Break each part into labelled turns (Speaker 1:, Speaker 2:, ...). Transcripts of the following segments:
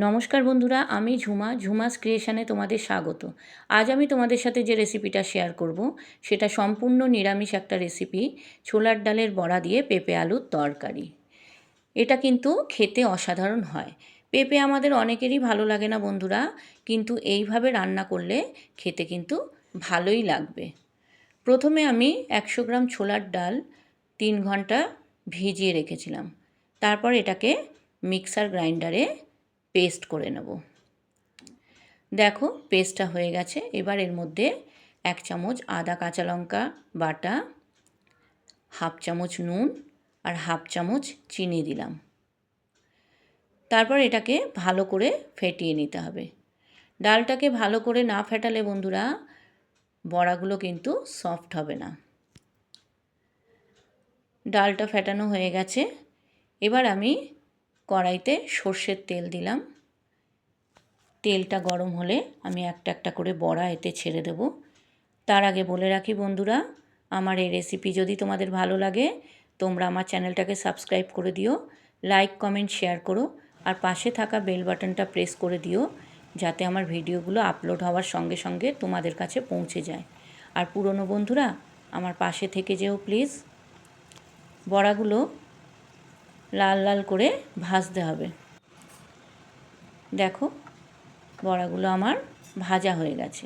Speaker 1: নমস্কার বন্ধুরা, আমি ঝুমাস ক্রিয়েশনে তোমাদের স্বাগত। আজ আমি তোমাদের সাথে যে রেসিপিটা শেয়ার করব সেটা সম্পূর্ণ নিরামিষ একটা রেসিপি, ছোলার ডালের বড়া দিয়ে পেঁপে আলুর তরকারি। এটা কিন্তু খেতে অসাধারণ হয়। পেঁপে আমাদের অনেকেরই ভালো লাগে না বন্ধুরা, কিন্তু এইভাবে রান্না করলে খেতে কিন্তু ভালোই লাগবে। প্রথমে আমি 100 গ্রাম ছোলার ডাল 3 ঘন্টা ভিজিয়ে রেখেছিলাম। তারপর এটাকে মিক্সার গ্রাইন্ডারে পেস্ট করে নেব। দেখো পেস্টটা হয়ে গেছে। এবার এর মধ্যে 1 চামচ আদা কাঁচা লঙ্কা বাটা, হাফ চামচ নুন আর হাফ চামচ চিনি দিলাম। তারপর এটাকে ভালো করে ফেটিয়ে নিতে হবে। ডালটাকে ভালো করে না ফেটালে বন্ধুরা বড়াগুলো কিন্তু সফট হবে না। ডালটা ফেটানো হয়ে গেছে। এবার আমি কড়াইতে সর্ষের তেল দিলাম। তেলটা গরম হলে আমি একটা একটা করে বড়া এতে ছেড়ে দেব। তার আগে বলে রাখি বন্ধুরা, আমার এই রেসিপি যদি তোমাদের ভালো লাগে তোমরা আমার চ্যানেলটাকে সাবস্ক্রাইব করে দিও, লাইক কমেন্ট শেয়ার করো আর পাশে থাকা বেল বাটনটা প্রেস করে দিও যাতে আমার ভিডিওগুলো আপলোড হওয়ার সঙ্গে সঙ্গে তোমাদের কাছে পৌঁছে যায়। আর পুরনো বন্ধুরা আমার পাশে থেকে যেও প্লিজ। বড়াগুলো লাল লাল করে ভাজতে হবে। দেখো বড়াগুলো আমার ভাজা হয়ে গেছে।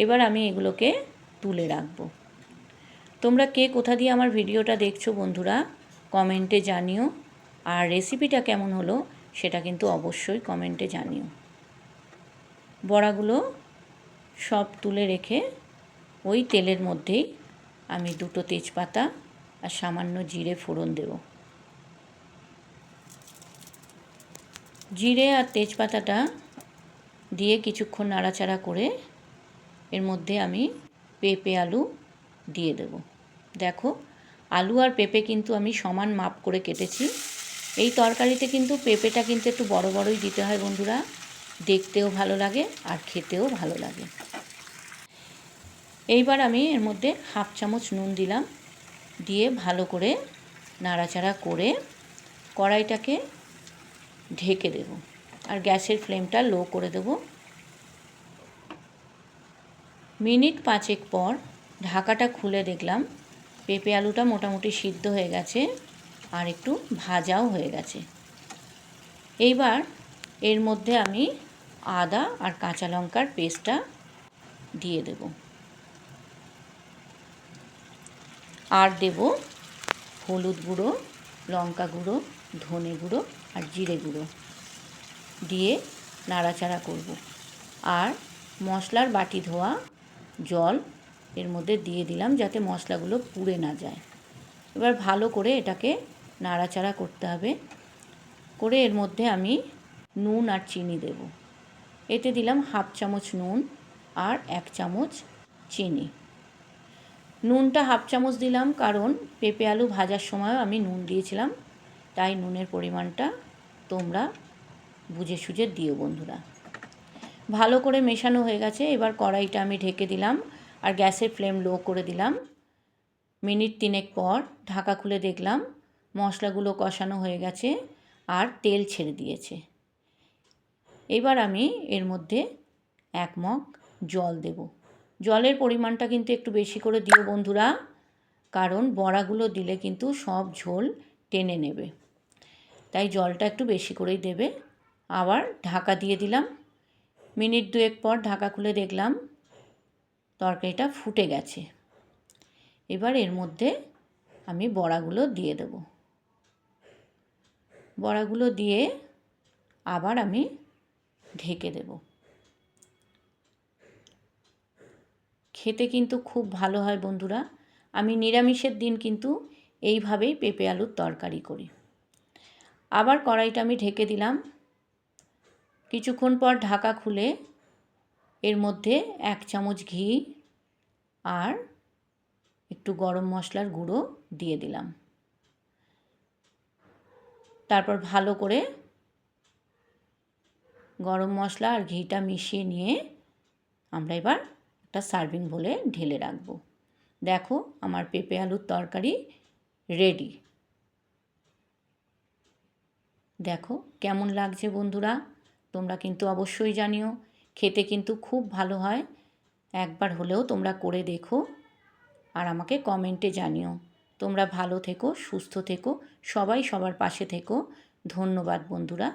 Speaker 1: এবার আমি এগুলোকে তুলে রাখব। তোমরা কে কোথা দিয়ে আমার ভিডিওটা দেখছো বন্ধুরা কমেন্টে জানিও, আর রেসিপিটা কেমন হলো সেটা কিন্তু অবশ্যই কমেন্টে জানিও। বড়াগুলো সব তুলে রেখে ওই তেলের মধ্যেই আমি 2টো তেজপাতা আর সামান্য জিরে ফোড়ন দেব। জিরে আর তেজপাতাটা দিয়ে কিছুক্ষণ নাড়াচাড়া করে এর মধ্যে আমি পেঁপে আলু দিয়ে দেব। দেখো আলু আর পেঁপে কিন্তু আমি সমান মাপ করে কেটেছি। এই তরকারিতে কিন্তু পেঁপেটা কিন্তু একটু বড় বড়ই দিতে হয় বন্ধুরা, দেখতেও ভালো লাগে আর খেতেও ভালো লাগে। এইবার আমি এর মধ্যে হাফ চামচ নুন দিলাম, দিয়ে ভালো করে নাড়াচাড়া করে কড়াইটাকে ঢেকে দেব আর গ্যাসের ফ্লেমটা লো করে দেব। মিনিট 5 পর ঢাকাটা খুলে দেখলাম পেঁপে আলুটা মোটামুটি সিদ্ধ হয়ে গেছে আর একটু ভাজাও হয়ে গেছে। এইবার এর মধ্যে আমি আদা আর কাঁচা লঙ্কার পেস্টটা দিয়ে দেব আর দেব হলুদ গুঁড়ো, লঙ্কা গুঁড়ো, ধনে গুঁড়ো আর জিরে গুঁড়ো দিয়ে নাড়াচাড়া করব। আর মশলার বাটি ধোয়া জল এর মধ্যে দিয়ে দিলাম যাতে মশলাগুলো পুড়ে না যায়। এবার ভালো করে এটাকে নাড়াচাড়া করতে হবে। করে এর মধ্যে আমি নুন আর চিনি দেব। এতে দিলাম হাফ চামচ নুন আর 1 চামচ চিনি। নুনটা হাফ চামচ দিলাম কারণ পেঁপে আলু ভাজার সময়ও আমি নুন দিয়েছিলাম, তাই নুনের পরিমাণটা তোমরা বুঝে সুঝে দিও বন্ধুরা। ভালো করে মেশানো হয়ে গেছে। এবার কড়াইটা আমি ঢেকে দিলাম আর গ্যাসের ফ্লেম লো করে দিলাম। মিনিট 3 পর ঢাকা খুলে দেখলাম মশলাগুলো কষানো হয়ে গেছে আর তেল ছেড়ে দিয়েছে। এবার আমি এর মধ্যে 1 মগ জল দেব। জলের পরিমাণটা কিন্তু একটু বেশি করে দিও বন্ধুরা, কারণ বড়াগুলো দিলে কিন্তু সব ঝোল টেনে নেবে, তাই জলটা একটু বেশি করেই দেবে। আবার ঢাকা দিয়ে দিলাম। মিনিট 2 পর ঢাকা খুলে দেখলাম তরকারিটা ফুটে গেছে। এবার এর মধ্যে আমি বড়াগুলো দিয়ে দেব। বড়াগুলো দিয়ে আবার আমি ঢেকে দেব। খেতে কিন্তু খুব ভালো হয় বন্ধুরা। আমি নিরামিষের দিন কিন্তু এইভাবেই পেঁপে আলুর তরকারি করি। আবার কড়াইটা আমি ঢেকে দিলাম। কিছুক্ষণ পর ঢাকা খুলে এর মধ্যে 1 চামচ ঘি আর একটু গরম মশলার গুঁড়ো দিয়ে দিলাম। তারপর ভালো করে গরম মশলা আর ঘিটা মিশিয়ে নিয়ে আমরা এবার একটা সার্ভিং বলে ঢেলে রাখব। দেখো আমার পেঁপে আলুর তরকারি রেডি। দেখো কেমন লাগছে বন্ধুরা, তোমরা কিন্তু অবশ্যই জানিও, খেতে কিন্তু খুব ভালো হয়। একবার হলেও তোমরা করে দেখো আর আমাকে কমেন্টে জানিও। তোমরা ভালো থেকো, সুস্থ থেকো, সবাই সবার পাশে থেকো। ধন্যবাদ বন্ধুরা।